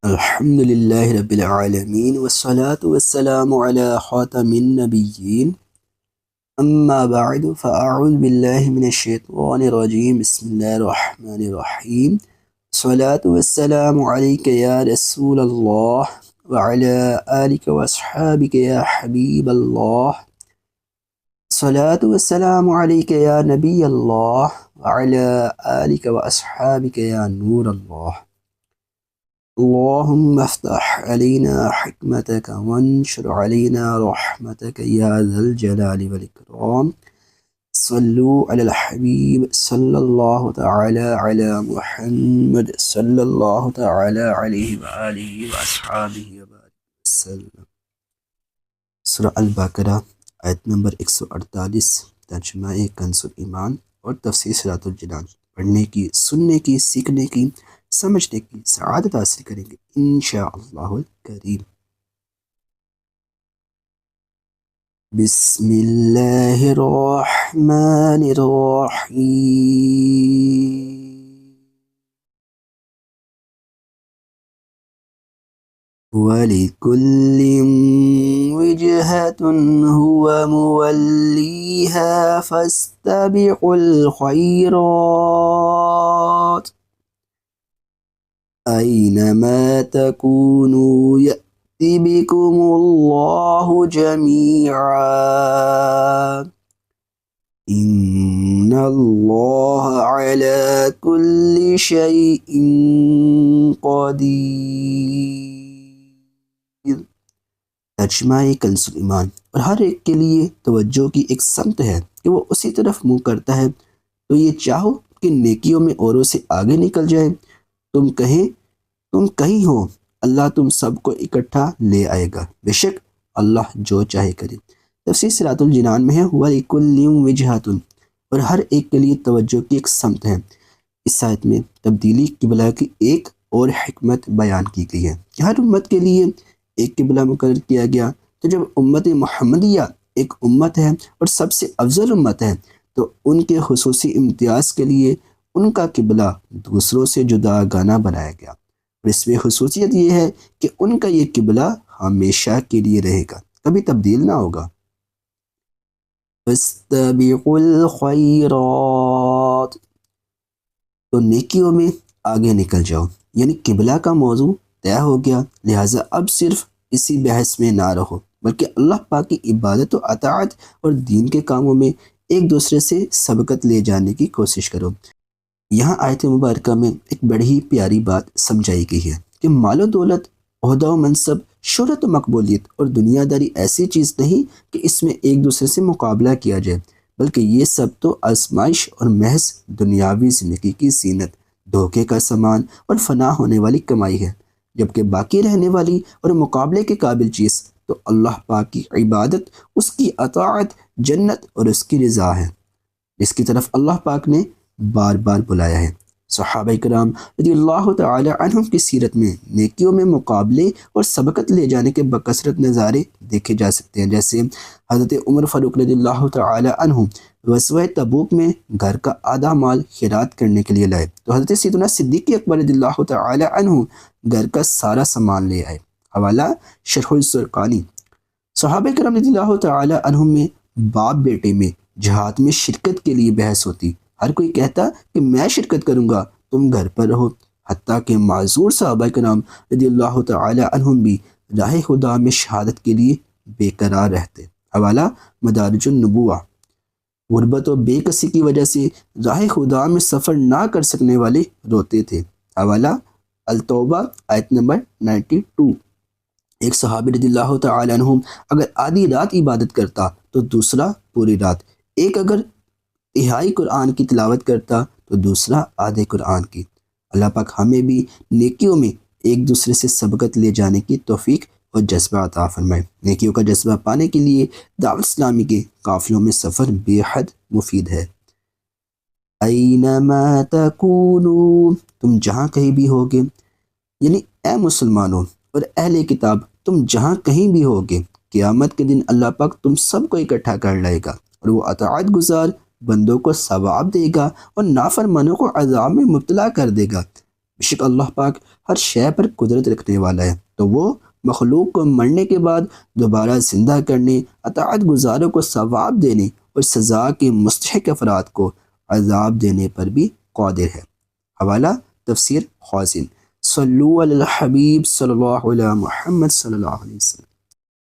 الحمد لله رب العالمين والصلاة والسلام على خاتم النبيين أما بعد فأعوذ بالله من الشيطان الرجيم بسم الله الرحمن الرحيم الصلاة والسلام عليك يا رسول الله وعلى آلك وأصحابك يا حبيب الله الصلاة والسلام عليك يا نبي الله وعلى آلك وأصحابك يا نور الله اللهم افتح علينا حكمتك وانشر علينا رحمتك يا ذا الجلال والإكرام صلوا على الحبيب صلى الله تعالى على محمد صلى الله تعالى عليه وآله وأصحابه وسلم۔ سورہ البقرہ آیت نمبر 148، ترجمہ کنز الایمان اور تفسیر صراط الجنان پڑھنے کی، سننے کی، سیکھنے کی، سمجھنے کی سعادت حاصل کریں گے انشاءاللہ الکریم۔ بسم اللہ الرحمن الرحیم۔ وَلِكُلٍّ وِجْهَةٌ هُوَ مُوَلِّيهَا فَاسْتَبِقُوا الْخَيْرَاتِ أَيْنَمَا تَكُونُوا يَأْتِ بِكُمُ اللَّهُ جَمِيعًا إِنَّ اللَّهَ عَلَى كُلِّ شَيْءٍ قَدِيرٌ۔ ترجمہ کنز الایمان۔ اور ہر ایک کے لیے توجہ کی ایک سمت ہے کہ وہ اسی طرف منہ کرتا ہے، تو یہ چاہو کہ نیکیوں میں اوروں سے آگے نکل جائے، تم کہیں ہو، اللہ تم سب کو اکٹھا لے آئے گا، بے شک اللہ جو چاہے کرے۔ تفسیر صراط الجنان میں ہے وَلِكُلٍّ وِجْهَةٌ، اور ہر ایک کے لیے توجہ کی ایک سمت ہے۔ اس آیت میں تبدیلی قبلہ کی ایک اور حکمت بیان کی گئی ہے کہ ہر امت کے لیے ایک قبلہ مقرر کیا گیا، تو جب امت محمدیہ ایک امت ہے اور سب سے افضل امت ہے، تو ان کے خصوصی امتیاز کے لیے ان کا قبلہ دوسروں سے جدا گانا بنایا گیا، اور اس میں خصوصیت یہ ہے کہ ان کا یہ قبلہ ہمیشہ کے لیے رہے گا، کبھی تبدیل نہ ہوگا۔ فَاسْتَبِقُوا الْخَيْرَاتِ، تو نیکیوں میں آگے نکل جاؤ، یعنی قبلہ کا موضوع طے ہو گیا، لہٰذا اب صرف اسی بحث میں نہ رہو، بلکہ اللہ پاک کی عبادت و اطاعت اور دین کے کاموں میں ایک دوسرے سے سبقت لے جانے کی کوشش کرو۔ یہاں آیت مبارکہ میں ایک بڑی ہی پیاری بات سمجھائی گئی ہے کہ مال و دولت، عہدہ و منصب، شہرت و مقبولیت اور دنیا داری ایسی چیز نہیں کہ اس میں ایک دوسرے سے مقابلہ کیا جائے، بلکہ یہ سب تو آزمائش اور محض دنیاوی زندگی کی زینت، دھوکے کا سامان اور فنا ہونے والی کمائی ہے، جبکہ باقی رہنے والی اور مقابلے کے قابل چیز تو اللہ پاک کی عبادت، اس کی اطاعت، جنت اور اس کی رضا ہے، جس کی طرف اللہ پاک نے بار بار بلایا ہے۔ صحابہ کرام رضی اللہ تعالی عنہم کی سیرت میں نیکیوں میں مقابلے اور سبقت لے جانے کے بکثرت نظارے دیکھے جا سکتے ہیں، جیسے حضرت عمر فاروق رضی اللہ تعالی عنہ غزوہ تبوک میں گھر کا آدھا مال خیرات کرنے کے لیے لائے، تو حضرت سیدنا صدیق اکبر رضی اللہ تعالی عنہ گھر کا سارا سامان لے آئے۔ حوالہ شرح الزرقانی۔ صحابہ کرام رضی اللہ تعالی عنہم میں باپ بیٹے میں جہاد میں شرکت کے لیے بحث ہوتی، ہر کوئی کہتا کہ میں شرکت کروں گا، تم گھر پر رہو، حتیٰ کہ معذور صحابہ کرام رضی اللہ تعالی عنہم بھی راہ خدا میں شہادت کے لیے بے قرار رہتے۔ حوالہ مدارج النبوہ۔ غربت و بے کسی کی وجہ سے راہ خدا میں سفر نہ کر سکنے والے روتے تھے۔ حوالہ التوبہ آیت نمبر 92۔ ایک صحابی رضی اللہ تعالی عنہم اگر آدھی رات عبادت کرتا تو دوسرا پوری رات، ایک اگر تہائی قرآن کی تلاوت کرتا تو دوسرا آدھے قرآن کی۔ اللہ پاک ہمیں بھی نیکیوں میں ایک دوسرے سے سبقت لے جانے کی توفیق اور جذبہ عطا فرمائے۔ نیکیوں کا جذبہ پانے کے لیے دعوت اسلامی کے قافلوں میں سفر بے حد مفید ہے۔ اینما تکونوا، تم جہاں کہیں بھی ہوگے، یعنی اے مسلمانوں اور اہل کتاب، تم جہاں کہیں بھی ہوگے، قیامت کے دن اللہ پاک تم سب کو اکٹھا کر لائے گا، اور وہ اطاعت گزار بندوں کو ثواب دے گا اور نافرمانوں کو عذاب میں مبتلا کر دے گا۔ بے شک اللہ پاک ہر شے پر قدرت رکھنے والا ہے، تو وہ مخلوق کو مرنے کے بعد دوبارہ زندہ کرنے، اطاعت گزاروں کو ثواب دینے اور سزا کے مستحق افراد کو عذاب دینے پر بھی قادر ہے۔ حوالہ تفسیر خازن۔ صلو علی الحبیب صلی اللہ علیہ محمد صلی اللہ علیہ وسلم۔